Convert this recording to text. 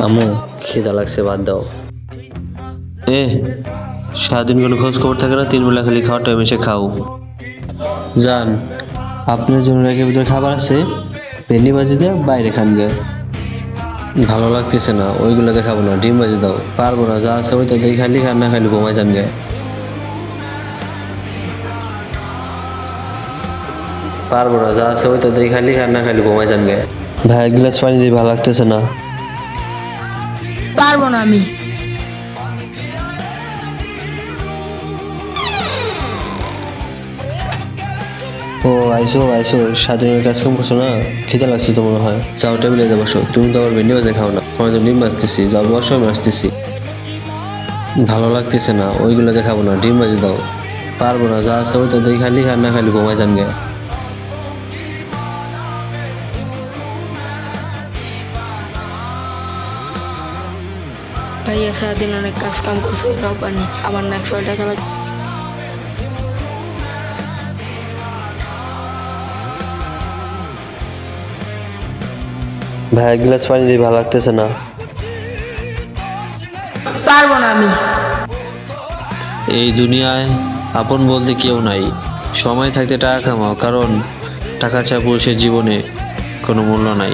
আম্মু খিদা লাগছে, বাদ দাও। সারাদিন কোনো খোঁজ খবর থাকে না, 3 বেলা খালি খাওয়ার টাইম এসে খাও। যান, আপনার জন্য রেখে ভিতরে খাবার আছে, ভেন্ডি ভাজি দিয়ে বাইরে খান গে। ভালো লাগতেছে না, ওইগুলোকে খাবো না, ডিম ভাজি দাও। পারবো না, যা আছে ওইটা দিয়ে খালি খান, না খালি ঘুমাই যান গে। পারবো না, যা আছে ওইটা দিয়ে খালি খান, না খালি ঘুমাই যান গে। ভাই এক গ্লাস পানি দিয়ে ভালো লাগতেছে না। পারবো না আমি। ও আইসো আইসো, স্বাধীনের কাজ কাম করছো না, খিদে লাগছে তো মনে হয়। যাও টেবিলে যা বসো, তুমি তো আবার ভেন্ডি ভাজা খাও না, তোমার জন্য ডিম ভাজতেছি, যাও বসো, আমি আসতেছি। ভালো লাগতেছে না, ওইগুলোকে খাবো না, ডিম ভাজি দাও। পারবো না, যা আছে ওইটা দিয়ে খালি খান, না খালি ঘুমাই যান গে। ভাইয়া সারাদিন অনেক কাজ কাম করছে, এটাও পানি, আমার না 100 টাকা লাগবে। ভাই এক গ্লাস পানি দিয়ে ভালো লাগতেছে না। পারবো না আমি। এই দুনিয়ায় আপন বলতে কেউ নাই। সময় থাকতে টাকা কামাও, কারণ টাকা ছাড়া পুরুষের জীবনে কোনো মূল্য নাই।